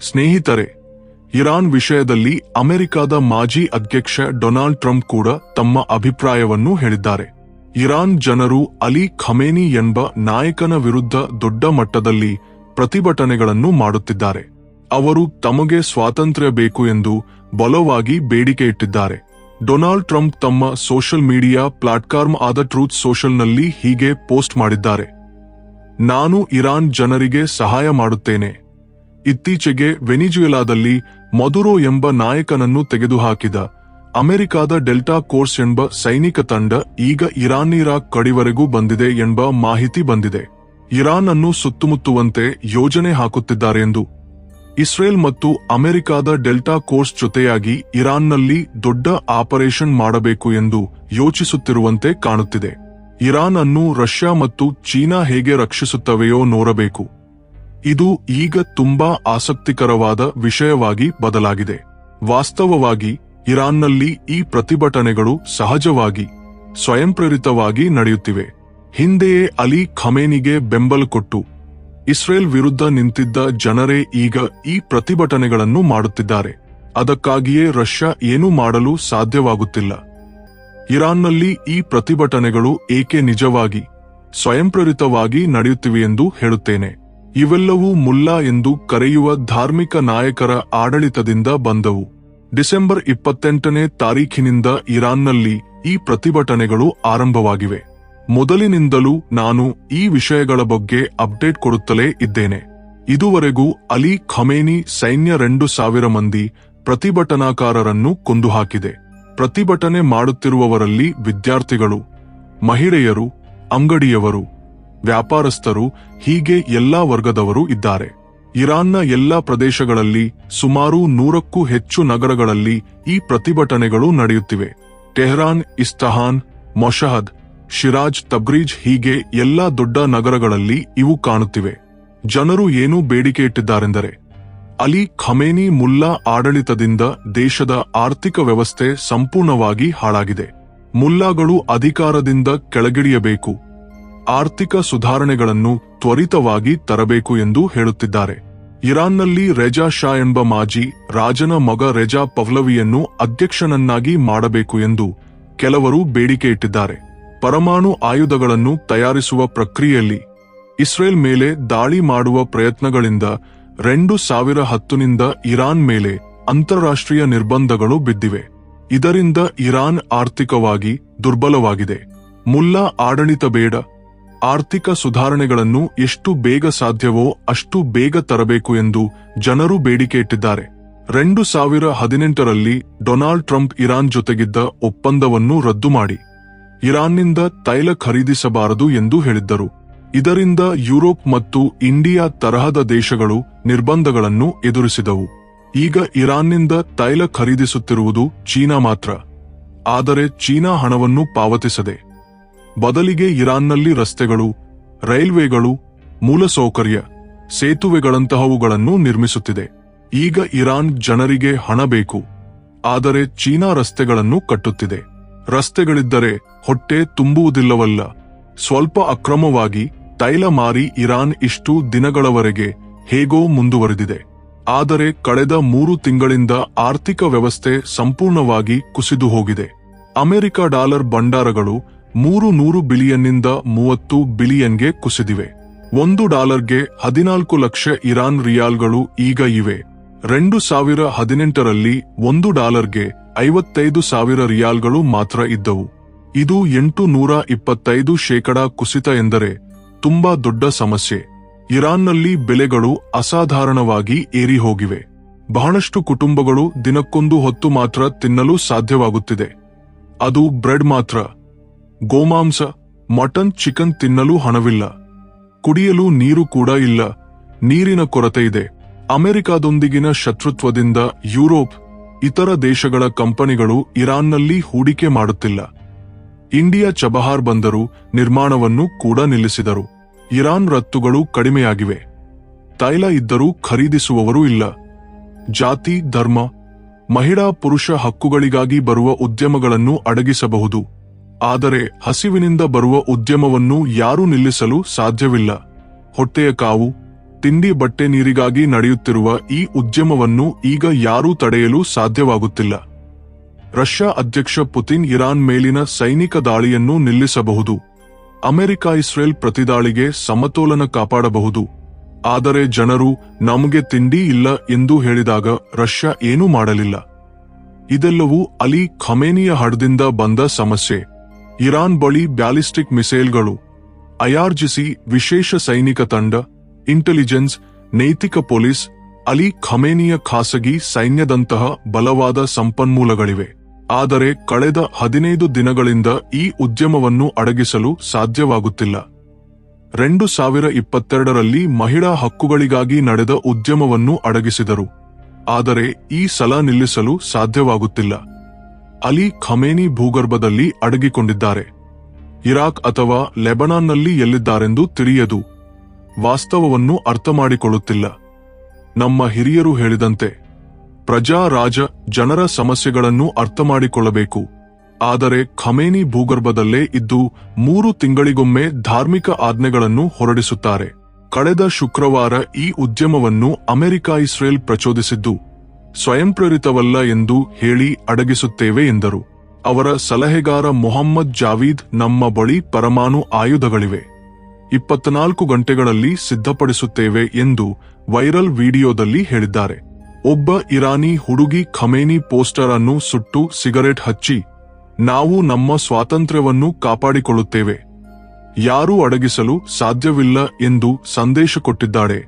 ಸ್ನೇಹಿತರೆ, ಇರಾನ್ ವಿಷಯದಲ್ಲಿ ಅಮೆರಿಕದ ಮಾಜಿ ಅಧ್ಯಕ್ಷ ಡೊನಾಲ್ಡ್ ಟ್ರಂಪ್ ಕೂಡ ತಮ್ಮ ಅಭಿಪ್ರಾಯವನ್ನು ಹೇಳಿದ್ದಾರೆ. ಇರಾನ್ ಜನರು ಅಲಿ ಖಮೇನಿ ಎಂಬ ನಾಯಕನ ವಿರುದ್ಧ ದೊಡ್ಡ ಮಟ್ಟದಲ್ಲಿ ಪ್ರತಿಭಟನೆಗಳನ್ನು ಮಾಡುತ್ತಿದ್ದಾರೆ. ಅವರು ತಮಗೆ ಸ್ವಾತಂತ್ರ್ಯ ಬೇಕು ಎಂದು ಬಲವಾಗಿ ಬೇಡಿಕೆ ಇಟ್ಟಿದ್ದಾರೆ. ಡೊನಾಲ್ಡ್ ಟ್ರಂಪ್ ತಮ್ಮ ಸೋಷಿಯಲ್ ಮೀಡಿಯಾ ಪ್ಲಾಟ್ಫಾರ್ಮ್ ಆದ ಟ್ರೂತ್ ಸೋಷಲ್ನಲ್ಲಿ ಹೀಗೆ ಪೋಸ್ಟ್ ಮಾಡಿದ್ದಾರೆ: ನಾನು ಇರಾನ್ ಜನರಿಗೆ ಸಹಾಯ ಮಾಡುತ್ತೇನೆ. ಇತ್ತೀಚೆಗೆ ವೆನಿಜುವೆಲಾದಲ್ಲಿ ಮದುರೋ ಎಂಬ ನಾಯಕನನ್ನು ತೆಗೆದುಹಾಕಿದ ಅಮೆರಿಕದ ಡೆಲ್ಟಾ ಕೋರ್ಸ್ ಎಂಬ ಸೈನಿಕ ತಂಡ ಈಗ ಇರಾನ್-ಇರಾಕ್ ಗಡಿವರೆಗೂ ಬಂದಿದೆ ಎಂಬ ಮಾಹಿತಿ ಬಂದಿದೆ. ಇರಾನ್ ಅನ್ನು ಸುತ್ತುಮುತ್ತುವಂತೆ ಯೋಜನೆ ಹಾಕುತ್ತಿದ್ದಾರೆ ಎಂದು. ಇಸ್ರೇಲ್ ಮತ್ತು ಅಮೆರಿಕದ ಡೆಲ್ಟಾ ಕೋರ್ಸ್ ಜೊತೆಯಾಗಿ ಇರಾನ್ನಲ್ಲಿ ದೊಡ್ಡ ಆಪರೇಷನ್ ಮಾಡಬೇಕು ಎಂದು ಯೋಚಿಸುತ್ತಿರುವಂತೆ ಕಾಣುತ್ತಿದೆ. ಇರಾನ್ ಅನ್ನು ರಷ್ಯಾ ಮತ್ತು ಚೀನಾ ಹೇಗೆ ರಕ್ಷಿಸುತ್ತವೆಯೋ ನೋಡಬೇಕು. ಇದು ಈಗ ತುಂಬಾ ಆಸಕ್ತಿಕರವಾದ ವಿಷಯವಾಗಿ ಬದಲಾಗಿದೆ. ವಾಸ್ತವವಾಗಿ ಇರಾನ್ನಲ್ಲಿ ಈ ಪ್ರತಿಭಟನೆಗಳು ಸಹಜವಾಗಿ, ಸ್ವಯಂಪ್ರೇರಿತವಾಗಿ ನಡೆಯುತ್ತಿವೆ. ಹಿಂದೆಯೇ ಅಲಿ ಖಮೇನಿಗೆ ಬೆಂಬಲ ಕೊಟ್ಟು ಇಸ್ರೇಲ್ ವಿರುದ್ಧ ನಿಂತಿದ್ದ ಜನರೇ ಈಗ ಈ ಪ್ರತಿಭಟನೆಗಳನ್ನು ಮಾಡುತ್ತಿದ್ದಾರೆ. ಅದಕ್ಕಾಗಿಯೇ ರಷ್ಯಾ ಏನೂ ಮಾಡಲು ಸಾಧ್ಯವಾಗುತ್ತಿಲ್ಲ. ಇರಾನ್ನಲ್ಲಿ ಈ ಪ್ರತಿಭಟನೆಗಳು ಏಕೆ ನಿಜವಾಗಿ, ಸ್ವಯಂಪ್ರೇರಿತವಾಗಿ ನಡೆಯುತ್ತಿವೆಯೆಂದು ಹೇಳುತ್ತೇನೆ. ಇವೆಲ್ಲವೂ ಮುಲ್ಲಾ ಎಂದು ಕರೆಯುವ ಧಾರ್ಮಿಕ ನಾಯಕರ ಆಡಳಿತದಿಂದ ಬಂದವು. ಡಿಸೆಂಬರ್ 28ನೇ ತಾರೀಖಿನಿಂದ ಇರಾನ್ನಲ್ಲಿ ಈ ಪ್ರತಿಭಟನೆಗಳು ಆರಂಭವಾಗಿವೆ. ಮೊದಲಿನಿಂದಲೂ ನಾನು ಈ ವಿಷಯಗಳ ಬಗ್ಗೆ ಅಪ್ಡೇಟ್ ಕೊಡುತ್ತಲೇ ಇದ್ದೇನೆ. ಇದುವರೆಗೂ ಅಲಿ ಖಮೇನಿ ಸೈನ್ಯ 2,000 ಮಂದಿ ಪ್ರತಿಭಟನಾಕಾರರನ್ನು ಕೊಂದು ಹಾಕಿದೆ. ಪ್ರತಿಭಟನೆ ಮಾಡುತ್ತಿರುವವರಲ್ಲಿ ವಿದ್ಯಾರ್ಥಿಗಳು, ಮಹಿಳೆಯರು, ಅಂಗಡಿಯವರು, ವ್ಯಾಪಾರಸ್ಥರು, ಹೀಗೆ ಎಲ್ಲಾ ವರ್ಗದವರು ಇದ್ದಾರೆ. ಇರಾನ್ನ ಎಲ್ಲಾ ಪ್ರದೇಶಗಳಲ್ಲಿ ಸುಮಾರು 100ಕ್ಕೂ ಹೆಚ್ಚು ನಗರಗಳಲ್ಲಿ ಈ ಪ್ರತಿಭಟನೆಗಳು ನಡೆಯುತ್ತಿವೆ. ಟೆಹರಾನ್, ಇಸ್ಫಹಾನ್, ಮೊಷಹದ್, ಶಿರಾಜ್, ತಬ್ರೀಜ್, ಹೀಗೆ ಎಲ್ಲಾ ದೊಡ್ಡ ನಗರಗಳಲ್ಲಿ ಇವು ಕಾಣುತ್ತಿವೆ. ಜನರು ಏನು ಬೇಡಿಕೆ ಇಟ್ಟಿದ್ದಾರೆಂದರೆ, ಅಲಿ ಖಮೇನಿ ಮುಲ್ಲಾ ಆಡಳಿತದಿಂದ ದೇಶದ ಆರ್ಥಿಕ ವ್ಯವಸ್ಥೆ ಸಂಪೂರ್ಣವಾಗಿ ಹಾಳಾಗಿದೆ. ಮುಲ್ಲಾಗಳು ಅಧಿಕಾರದಿಂದ ಕೆಳಗಿಳಿಯಬೇಕು, ಆರ್ಥಿಕ ಸುಧಾರಣೆಗಳನ್ನು ತ್ವರಿತವಾಗಿ ತರಬೇಕು ಎಂದು ಹೇಳುತ್ತಿದ್ದಾರೆ. ಇರಾನ್ನಲ್ಲಿ ರೆಜಾ ಶಾ ಎಂಬ ಮಾಜಿ ರಾಜನ ಮಗ ರೆಜಾ ಪಹ್ಲವಿಯನ್ನು ಅಧ್ಯಕ್ಷನನ್ನಾಗಿ ಮಾಡಬೇಕು ಎಂದು ಕೆಲವರು ಬೇಡಿಕೆ ಇಟ್ಟಿದ್ದಾರೆ. ಪರಮಾಣು ಆಯುಧಗಳನ್ನು ತಯಾರಿಸುವ ಪ್ರಕ್ರಿಯೆಯಲ್ಲಿ ಇಸ್ರೇಲ್ ಮೇಲೆ ದಾಳಿ ಮಾಡುವ ಪ್ರಯತ್ನಗಳಿಂದ 2010ನಿಂದ ಇರಾನ್ ಮೇಲೆ ಅಂತಾರಾಷ್ಟ್ರೀಯ ನಿರ್ಬಂಧಗಳು ಬಿದ್ದಿವೆ. ಇದರಿಂದ ಇರಾನ್ ಆರ್ಥಿಕವಾಗಿ ದುರ್ಬಲವಾಗಿದೆ. ಮುಲ್ಲಾ ಆಡಳಿತ ಬೇಡ, ಆರ್ಥಿಕ ಸುಧಾರಣೆಗಳನ್ನು ಎಷ್ಟು ಬೇಗ ಸಾಧ್ಯವೋ ಅಷ್ಟು ಬೇಗ ತರಬೇಕು ಎಂದು ಜನರು ಬೇಡಿಕೆ ಇಟ್ಟಿದ್ದಾರೆ. 2018ರಲ್ಲಿ ಡೊನಾಲ್ಡ್ ಟ್ರಂಪ್ ಇರಾನ್ ಜೊತೆಗಿದ್ದ ಒಪ್ಪಂದವನ್ನು ರದ್ದು ಮಾಡಿ ಇರಾನ್ನಿಂದ ತೈಲ ಖರೀದಿಸಬಾರದು ಎಂದು ಹೇಳಿದ್ದರು. ಇದರಿಂದ ಯುರೋಪ್ ಮತ್ತು ಇಂಡಿಯಾ ತರಹದ ದೇಶಗಳು ನಿರ್ಬಂಧಗಳನ್ನು ಎದುರಿಸಿದವು. ಈಗ ಇರಾನ್ನಿಂದ ತೈಲ ಖರೀದಿಸುತ್ತಿರುವುದು ಚೀನಾ ಮಾತ್ರ. ಆದರೆ ಚೀನಾ ಹಣವನ್ನು ಪಾವತಿಸದೆ ಬದಲಿಗೆ ಇರಾನ್ನಲ್ಲಿ ರಸ್ತೆಗಳು, ರೈಲ್ವೆಗಳು, ಮೂಲಸೌಕರ್ಯ, ಸೇತುವೆಗಳಂತಹವುಗಳನ್ನು ನಿರ್ಮಿಸುತ್ತಿದೆ. ಈಗ ಇರಾನ್ ಜನರಿಗೆ ಹಣ ಬೇಕು, ಆದರೆ ಚೀನಾ ರಸ್ತೆಗಳನ್ನು ಕಟ್ಟುತ್ತಿದೆ. ರಸ್ತೆಗಳಿದ್ದರೆ ಹೊಟ್ಟೆ ತುಂಬುವುದಿಲ್ಲವಲ್ಲ. ಸ್ವಲ್ಪ ಅಕ್ರಮವಾಗಿ ತೈಲ ಮಾರಿ ಇರಾನ್ ಇಷ್ಟು ದಿನಗಳವರೆಗೆ ಹೇಗೋ ಮುಂದುವರೆದಿದೆ. ಆದರೆ ಕಳೆದ 3 ತಿಂಗಳಿಂದ ಆರ್ಥಿಕ ವ್ಯವಸ್ಥೆ ಸಂಪೂರ್ಣವಾಗಿ ಕುಸಿದು ಹೋಗಿದೆ. ಅಮೆರಿಕ ಡಾಲರ್ ಭಂಡಾರಗಳು 300 ಬಿಲಿಯನ್ನಿಂದ 30 ಬಿಲಿಯನ್ಗೆ ಕುಸಿದಿವೆ. $1ಗೆ 14 ಲಕ್ಷ ಇರಾನ್ ರಿಯಾಲ್ಗಳು ಈಗ ಇವೆ. 2018ರಲ್ಲಿ $1ಗೆ 55,000 ರಿಯಾಲ್ಗಳು ಮಾತ್ರ ಇದ್ದವು. ಇದು 825% ಕುಸಿತ ಎಂದರೆ ತುಂಬಾ ದೊಡ್ಡ ಸಮಸ್ಯೆ. ಇರಾನ್ನಲ್ಲಿ ಬೆಲೆಗಳು ಅಸಾಧಾರಣವಾಗಿ ಏರಿ ಹೋಗಿವೆ. ಬಹಳಷ್ಟು ಕುಟುಂಬಗಳು ದಿನಕ್ಕೊಂದು ಹೊತ್ತು ಮಾತ್ರ ತಿನ್ನಲು ಸಾಧ್ಯವಾಗುತ್ತಿದೆ. ಅದು ಬ್ರೆಡ್ ಮಾತ್ರ. ಗೋಮಾಂಸ, ಮಟನ್, ಚಿಕನ್ ತಿನ್ನಲು ಹಣವಿಲ್ಲ. ಕುಡಿಯಲು ನೀರು ಕೂಡ ಇಲ್ಲ. ನೀರಿನ ಕೊರತೆ ಇದೆ. ಅಮೆರಿಕದೊಂದಿಗಿನ ಶತ್ರುತ್ವದಿಂದ ಯುರೋಪ್, ಇತರ ದೇಶಗಳ ಕಂಪನಿಗಳು ಇರಾನ್ನಲ್ಲಿ ಹೂಡಿಕೆ ಮಾಡುತ್ತಿಲ್ಲ. ಇಂಡಿಯಾ ಚಬಹಾರ್ ಬಂದರು ನಿರ್ಮಾಣವನ್ನು ಕೂಡ ನಿಲ್ಲಿಸಿದರು. ಇರಾನ್ ರಫ್ತುಗಳು ಕಡಿಮೆಯಾಗಿವೆ. ತೈಲ ಇದ್ದರೂ ಖರೀದಿಸುವವರು ಇಲ್ಲ. ಜಾತಿ, ಧರ್ಮ, ಮಹಿಳಾ ಪುರುಷ ಹಕ್ಕುಗಳಿಗಾಗಿ ಬರುವ ಉದ್ಯಮಗಳನ್ನು ಅಡಗಿಸಬಹುದು, ಆದರೆ ಹಸಿವಿನಿಂದ ಬರುವ ಉದ್ಯಮವನ್ನು ಯಾರೂ ನಿಲ್ಲಿಸಲು ಸಾಧ್ಯವಿಲ್ಲ. ಹೊಟ್ಟೆಯ ಕಾವು, ತಿಂಡಿ ಬಟ್ಟೆ ನೀರಿಗಾಗಿ ನಡೆಯುತ್ತಿರುವ ಈ ಉದ್ಯಮವನ್ನು ಈಗ ಯಾರೂ ತಡೆಯಲು ಸಾಧ್ಯವಾಗುತ್ತಿಲ್ಲ. ರಷ್ಯಾ ಅಧ್ಯಕ್ಷ ಪುತಿನ್ ಇರಾನ್ ಮೇಲಿನ ಸೈನಿಕ ದಾಳಿಯನ್ನು ನಿಲ್ಲಿಸಬಹುದು. ಅಮೆರಿಕ ಇಸ್ರೇಲ್ ಪ್ರತಿದಾಳಿಗೆ ಸಮತೋಲನ ಕಾಪಾಡಬಹುದು. ಆದರೆ ಜನರು ನಮಗೆ ತಿಂಡಿ ಇಲ್ಲ ಎಂದು ಹೇಳಿದಾಗ ರಷ್ಯಾ ಏನೂ ಮಾಡಲಿಲ್ಲ. ಇದೆಲ್ಲವೂ ಅಲಿ ಖಮೇನಿಯ ಹಡದಿಂದ ಬಂದ ಸಮಸ್ಯೆ. ಇರಾನ್ ಬಳಿ ಬ್ಯಾಲಿಸ್ಟಿಕ್ ಮಿಸೈಲ್ಗಳು, ಐಆರ್ಜಿಸಿ ವಿಶೇಷ ಸೈನಿಕ ತಂಡ, ಇಂಟೆಲಿಜೆನ್ಸ್, ನೈತಿಕ ಪೊಲೀಸ್, ಅಲಿ ಖಮೇನಿಯ ಖಾಸಗಿ ಸೈನ್ಯದಂತಹ ಬಲವಾದ ಸಂಪನ್ಮೂಲಗಳಿವೆ. ಆದರೆ ಕಳೆದ 15 ದಿನಗಳಿಂದ ಈ ಉದ್ಯಮವನ್ನು ಅಡಗಿಸಲು ಸಾಧ್ಯವಾಗುತ್ತಿಲ್ಲ. 2022ರಲ್ಲಿ ಮಹಿಳಾ ಹಕ್ಕುಗಳಿಗಾಗಿ ನಡೆದ ಉದ್ಯಮವನ್ನು ಅಡಗಿಸಿದರು. ಆದರೆ ಈ ಸಲ ನಿಲ್ಲಿಸಲು ಸಾಧ್ಯವಾಗುತ್ತಿಲ್ಲ. ಅಲಿ ಖಮೇನಿ ಭೂಗರ್ಭದಲ್ಲಿ ಅಡಗಿಕೊಂಡಿದ್ದಾರೆ. ಇರಾಕ್ ಅಥವಾ ಲೆಬನಾನ್ನಲ್ಲಿ ಎಲ್ಲಿದ್ದಾರೆಂದು ತಿಳಿಯದು. ವಾಸ್ತವವನ್ನು ಅರ್ಥಮಾಡಿಕೊಳ್ಳುತ್ತಿಲ್ಲ. ನಮ್ಮ ಹಿರಿಯರು ಹೇಳಿದಂತೆ ಪ್ರಜಾ ರಾಜ ಜನರ ಸಮಸ್ಯೆಗಳನ್ನು ಅರ್ಥಮಾಡಿಕೊಳ್ಳಬೇಕು. ಆದರೆ ಖಮೇನಿ ಭೂಗರ್ಭದಲ್ಲೇ ಇದ್ದು 3 ತಿಂಗಳಿಗೊಮ್ಮೆ ಧಾರ್ಮಿಕ ಆಜ್ಞೆಗಳನ್ನು ಹೊರಡಿಸುತ್ತಾರೆ. ಕಳೆದ ಶುಕ್ರವಾರ ಈ ಉದ್ಯಮವನ್ನು ಅಮೆರಿಕ ಇಸ್ರೇಲ್ ಪ್ರಚೋದಿಸಿದ್ದು ಸ್ವಯಂಪ್ರೇರಿತವಲ್ಲ ಎಂದು ಹೇಳಿ ಅಡಗಿಸುತ್ತೇವೆ ಎಂದರು. ಅವರ ಸಲಹೆಗಾರ ಮೊಹಮ್ಮದ್ ಜಾವೀದ್, ನಮ್ಮ ಬಳಿ ಪರಮಾಣು ಆಯುಧಗಳಿವೆ, 24 ಗಂಟೆಗಳಲ್ಲಿ ಸಿದ್ಧಪಡಿಸುತ್ತೇವೆ ಎಂದು ವೈರಲ್ ವಿಡಿಯೋದಲ್ಲಿ ಹೇಳಿದ್ದಾರೆ. ಒಬ್ಬ ಇರಾನಿ ಹುಡುಗಿ ಖಮೇನಿ ಪೋಸ್ಟರ್ ಅನ್ನು ಸುಟ್ಟು ಸಿಗರೆಟ್ ಹಚ್ಚಿ, ನಾವು ನಮ್ಮ ಸ್ವಾತಂತ್ರ್ಯವನ್ನು ಕಾಪಾಡಿಕೊಳ್ಳುತ್ತೇವೆ, ಯಾರೂ ಅಡಗಿಸಲು ಸಾಧ್ಯವಿಲ್ಲ ಎಂದು ಸಂದೇಶ ಕೊಟ್ಟಿದ್ದಾಳೆ.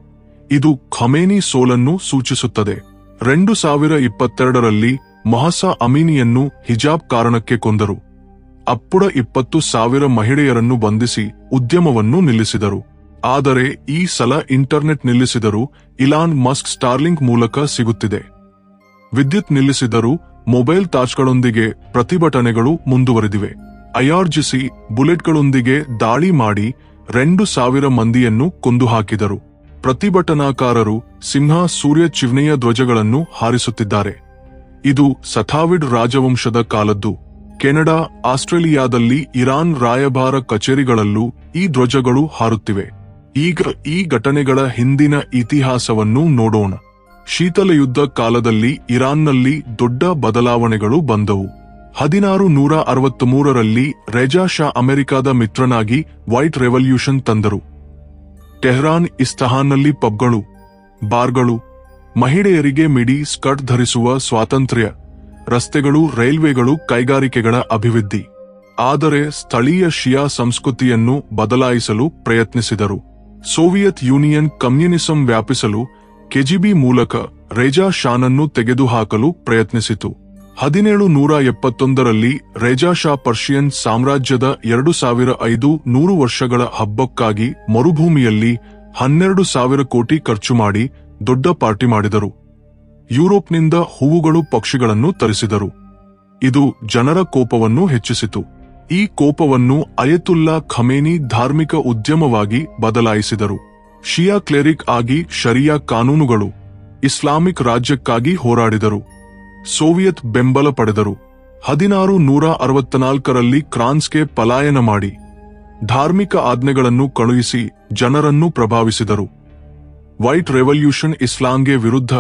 ಇದು ಖಮೇನಿ ಸೋಲನ್ನು ಸೂಚಿಸುತ್ತದೆ. 2022ರಲ್ಲಿ ಮಹಸಾ ಅಮೀನಿಯನ್ನು ಹಿಜಾಬ್ ಕಾರಣಕ್ಕೆ ಕೊಂದರು. ಅಪ್ಪುಡ 20,000 ಮಹಿಳೆಯರನ್ನು ಬಂಧಿಸಿ ಉದ್ಯಮವನ್ನು ನಿಲ್ಲಿಸಿದರು. ಆದರೆ ಈ ಸಲ ಇಂಟರ್ನೆಟ್ ನಿಲ್ಲಿಸಿದರು. ಇಲಾನ್ ಮಸ್ಕ್ ಸ್ಟಾರ್ಲಿಂಕ್ ಮೂಲಕ ಸಿಗುತ್ತಿದೆ. ವಿದ್ಯುತ್ ನಿಲ್ಲಿಸಿದರು. ಮೊಬೈಲ್ ಟಾರ್ಚ್ಗಳೊಂದಿಗೆ ಪ್ರತಿಭಟನೆಗಳು ಮುಂದುವರೆದಿವೆ. ಐಆರ್ಜಿಸಿ ಬುಲೆಟ್ಗಳೊಂದಿಗೆ ದಾಳಿ ಮಾಡಿ 2,000 ಮಂದಿಯನ್ನು ಕೊಂದು ಹಾಕಿದರು. ಪ್ರತಿಭಟನಾಕಾರರು ಸಿಂಹ, ಸೂರ್ಯ, ಚಿಹ್ನೆಯ ಧ್ವಜಗಳನ್ನು ಹಾರಿಸುತ್ತಿದ್ದಾರೆ. ಇದು ಸಫಾವಿಡ್ ರಾಜವಂಶದ ಕಾಲದ್ದು. ಕೆನಡಾ, ಆಸ್ಟ್ರೇಲಿಯಾದಲ್ಲಿ ಇರಾನ್ ರಾಯಭಾರ ಕಚೇರಿಗಳಲ್ಲೂ ಈ ಧ್ವಜಗಳು ಹಾರುತ್ತಿವೆ. ಈಗ ಈ ಘಟನೆಗಳ ಹಿಂದಿನ ಇತಿಹಾಸವನ್ನು ನೋಡೋಣ. ಶೀತಲ ಯುದ್ಧ ಕಾಲದಲ್ಲಿ ಇರಾನ್ನಲ್ಲಿ ದೊಡ್ಡ ಬದಲಾವಣೆಗಳು ಬಂದವು. 1663ರಲ್ಲಿ ರೆಜಾ ಶಾ ಅಮೆರಿಕದ ಮಿತ್ರನಾಗಿ ವೈಟ್ ರೆವಲ್ಯೂಷನ್ ತಂದರು. ಟೆಹರಾನ್, ಇಸ್ಫಹಾನ್ನಲ್ಲಿ ಪಬ್ಗಳು, ಬಾರ್ಗಳು, ಮಹಿಳೆಯರಿಗೆ ಮಿಡಿ ಸ್ಕರ್ಟ್ ಧರಿಸುವ ಸ್ವಾತಂತ್ರ್ಯ, ರಸ್ತೆಗಳು, ರೈಲ್ವೆಗಳು, ಕೈಗಾರಿಕೆಗಳ ಅಭಿವೃದ್ಧಿ. ಆದರೆ ಸ್ಥಳೀಯ ಶಿಯಾ ಸಂಸ್ಕೃತಿಯನ್ನು ಬದಲಾಯಿಸಲು ಪ್ರಯತ್ನಿಸಿದರು. ಸೋವಿಯತ್ ಯೂನಿಯನ್ ಕಮ್ಯುನಿಸಂ ವ್ಯಾಪಿಸಲು ಕೆಜಿಬಿ ಮೂಲಕ ರೆಜಾ ಶಾನನ್ನು ತೆಗೆದುಹಾಕಲು ಪ್ರಯತ್ನಿಸಿತು. 1771ರಲ್ಲಿ ರೆಜಾ ಶಾ ಪರ್ಷಿಯನ್ ಸಾಮ್ರಾಜ್ಯದ 2500 ವರ್ಷಗಳ ಹಬ್ಬಕ್ಕಾಗಿ ಮರುಭೂಮಿಯಲ್ಲಿ 12,000 ಕೋಟಿ ಖರ್ಚು ಮಾಡಿ ದೊಡ್ಡ ಪಾರ್ಟಿ ಮಾಡಿದರು. ಯುರೋಪ್ನಿಂದ ಹೂವುಗಳು, ಪಕ್ಷಿಗಳನ್ನು ತರಿಸಿದರು. ಇದು ಜನರ ಕೋಪವನ್ನು ಹೆಚ್ಚಿಸಿತು. ಈ ಕೋಪವನ್ನು ಅಯತುಲ್ಲಾ ಖಮೇನಿ ಧಾರ್ಮಿಕ ಉದ್ಯಮವಾಗಿ ಬದಲಾಯಿಸಿದರು. ಶಿಯಾ ಕ್ಲೆರಿಕ್ ಆಗಿ ಶರಿಯಾ ಕಾನೂನುಗಳು, ಇಸ್ಲಾಮಿಕ್ ರಾಜ್ಯಕ್ಕಾಗಿ ಹೋರಾಡಿದರು. ಸೋವಿಯತ್ ಬೆಂಬಲ ಪಡೆದರು. 1664ರಲ್ಲಿ ಫ್ರಾನ್ಸ್ಗೆ ಪಲಾಯನ ಮಾಡಿ ಧಾರ್ಮಿಕ ಆಜ್ಞೆಗಳನ್ನು ಕಳುಹಿಸಿ ಜನರನ್ನು ಪ್ರಭಾವಿಸಿದರು. ವೈಟ್ ರೆವಲ್ಯೂಷನ್ ಇಸ್ಲಾಂಗೆ ವಿರುದ್ಧ.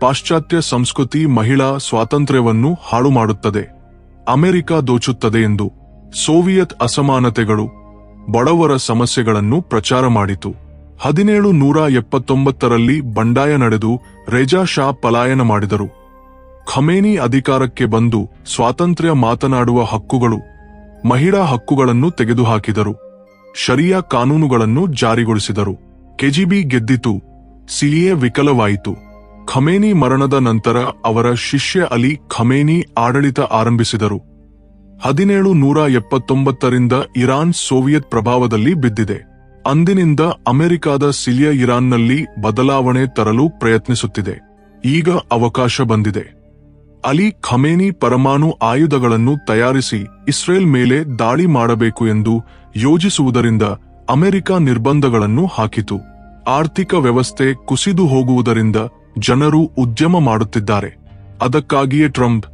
ಪಾಶ್ಚಾತ್ಯ ಸಂಸ್ಕೃತಿ ಮಹಿಳಾ ಸ್ವಾತಂತ್ರ್ಯವನ್ನು ಹಾಳು ಮಾಡುತ್ತದೆ, ಅಮೆರಿಕ ದೋಚುತ್ತದೆ ಎಂದು ಸೋವಿಯತ್ ಅಸಮಾನತೆಗಳು, ಬಡವರ ಸಮಸ್ಯೆಗಳನ್ನು ಪ್ರಚಾರ ಮಾಡಿತು. 1779ರಲ್ಲಿ ಬಂಡಾಯ ನಡೆದು ರೆಜಾ ಶಾ ಪಲಾಯನ ಮಾಡಿದರು. ಖಮೇನಿ ಅಧಿಕಾರಕ್ಕೆ ಬಂದು ಸ್ವಾತಂತ್ರ್ಯ, ಮಾತನಾಡುವ ಹಕ್ಕುಗಳು, ಮಹಿಳಾ ಹಕ್ಕುಗಳನ್ನು ತೆಗೆದುಹಾಕಿದರು. ಶರಿಯಾ ಕಾನೂನುಗಳನ್ನು ಜಾರಿಗೊಳಿಸಿದರು. ಕೆಜಿಬಿ ಗೆದ್ದಿತು. ಸಿಎ ವಿಫಲವಾಯಿತು. ಖಮೇನಿ ಮರಣದ ನಂತರ ಅವರ ಶಿಷ್ಯ ಅಲಿ ಖಮೇನಿ ಆಡಳಿತ ಆರಂಭಿಸಿದರು. 1779ರಿಂದ ಇರಾನ್ ಸೋವಿಯತ್ ಪ್ರಭಾವದಲ್ಲಿ ಬಿದ್ದಿದೆ. ಅಂದಿನಿಂದ ಅಮೆರಿಕದ ಸಿಲಿಯ ಇರಾನ್ನಲ್ಲಿ ಬದಲಾವಣೆ ತರಲು ಪ್ರಯತ್ನಿಸುತ್ತಿದೆ. ಈಗ ಅವಕಾಶ ಬಂದಿದೆ. ಅಲಿ ಖಮೇನಿ ಪರಮಾಣು ಆಯುಧಗಳನ್ನು ತಯಾರಿಸಿ ಇಸ್ರೇಲ್ ಮೇಲೆ ದಾಳಿ ಮಾಡಬೇಕು ಎಂದು ಯೋಜಿಸುವುದರಿಂದ ಅಮೆರಿಕ ನಿರ್ಬಂಧಗಳನ್ನು ಹಾಕಿತು. ಆರ್ಥಿಕ ವ್ಯವಸ್ಥೆ ಕುಸಿದು ಹೋಗುವುದರಿಂದ ಜನರು ಉದ್ಯಮ ಮಾಡುತ್ತಿದ್ದಾರೆ. ಅದಕ್ಕಾಗಿಯೇ ಟ್ರಂಪ್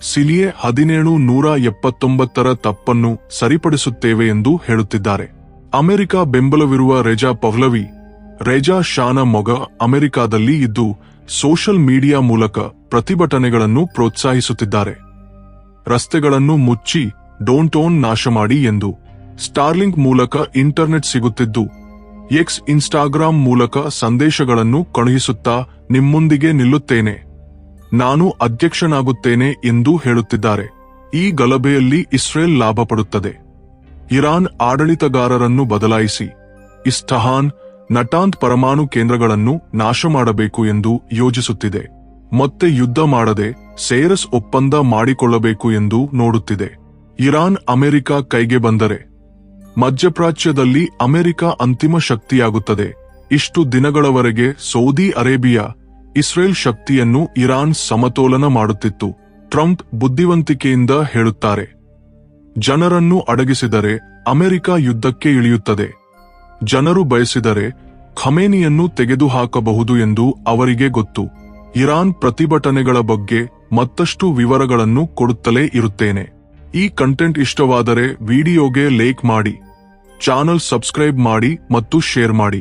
ಸಿಲಿಯೆ 1779ರ ತಪ್ಪನ್ನು ಸರಿಪಡಿಸುತ್ತೇವೆ ಎಂದು ಹೇಳುತ್ತಿದ್ದಾರೆ. ಅಮೆರಿಕ ಬೆಂಬಲವಿರುವ ರೆಜಾ ಪಹ್ಲವಿ ರೇಜಾ ಶಾನ ಮೊಗ ಅಮೆರಿಕಾದಲ್ಲಿ ಇದ್ದು ಸೋಷಲ್ ಮೀಡಿಯಾ ಮೂಲಕ ಪ್ರತಿಭಟನೆಗಳನ್ನು ಪ್ರೋತ್ಸಾಹಿಸುತ್ತಿದ್ದಾರೆ. ರಸ್ತೆಗಳನ್ನು ಮುಚ್ಚಿ ಡೋಂಟೋನ್ ನಾಶ ಮಾಡಿ ಎಂದು. ಸ್ಟಾರ್ಲಿಂಕ್ ಮೂಲಕ ಇಂಟರ್ನೆಟ್ ಸಿಗುತ್ತಿದ್ದು ಎಕ್ಸ್ ಇನ್ಸ್ಟಾಗ್ರಾಂ ಮೂಲಕ ಸಂದೇಶಗಳನ್ನು ಕಳುಹಿಸುತ್ತಾ ನಿಮ್ಮೊಂದಿಗೆ ನಿಲ್ಲುತ್ತೇನೆ, ನಾನು ಅಧ್ಯಕ್ಷನಾಗುತ್ತೇನೆ ಎಂದು ಹೇಳುತ್ತಿದ್ದಾರೆ. ಈ ಗಲಭೆಯಲ್ಲಿ ಇಸ್ರೇಲ್ ಲಾಭ ಪಡುತ್ತದೆ. ಇರಾನ್ ಆಡಳಿತಗಾರರನ್ನು ಬದಲಾಯಿಸಿ ಇಸ್ಫಹಾನ್, ನಟಾಂಜ್ ಪರಮಾಣು ಕೇಂದ್ರಗಳನ್ನು ನಾಶ ಮಾಡಬೇಕು ಎಂದು ಯೋಜಿಸುತ್ತಿದೆ. ಮತ್ತೆ ಯುದ್ಧ ಮಾಡದೆ ಸೇರಸ್ ಒಪ್ಪಂದ ಮಾಡಿಕೊಳ್ಳಬೇಕು ಎಂದು ನೋಡುತ್ತಿದೆ. ಇರಾನ್ ಅಮೆರಿಕ ಕೈಗೆ ಬಂದರೆ ಮಧ್ಯಪ್ರಾಚ್ಯದಲ್ಲಿ ಅಮೆರಿಕ ಅಂತಿಮ ಶಕ್ತಿಯಾಗುತ್ತದೆ. ಇಷ್ಟು ದಿನಗಳವರೆಗೆ ಸೌದಿ ಅರೇಬಿಯಾ ಇಸ್ರೇಲ್ ಶಕ್ತಿಯನ್ನು ಇರಾನ್ ಸಮತೋಲನ ಮಾಡುತ್ತಿತ್ತು. ಟ್ರಂಪ್ ಬುದ್ಧಿವಂತಿಕೆಯಿಂದ ಹೇಳುತ್ತಾರೆ, ಜನರನ್ನು ಅಡಗಿಸಿದರೆ ಅಮೆರಿಕ ಯುದ್ಧಕ್ಕೆ ಇಳಿಯುತ್ತದೆ. ಜನರು ಬಯಸಿದರೆ ಖಮೇನಿಯನ್ನು ತೆಗೆದುಹಾಕಬಹುದು ಎಂದು ಅವರಿಗೆ ಗೊತ್ತು. ಇರಾನ್ ಪ್ರತಿಭಟನೆಗಳ ಬಗ್ಗೆ ಮತ್ತಷ್ಟು ವಿವರಗಳನ್ನು ಕೊಡುತ್ತಲೇ ಇರುತ್ತೇನೆ. ಈ ಕಂಟೆಂಟ್ ಇಷ್ಟವಾದರೆ ವಿಡಿಯೋಗೆ ಲೈಕ್ ಮಾಡಿ, ಚಾನಲ್ ಸಬ್ಸ್ಕ್ರೈಬ್ ಮಾಡಿ ಮತ್ತು ಶೇರ್ ಮಾಡಿ.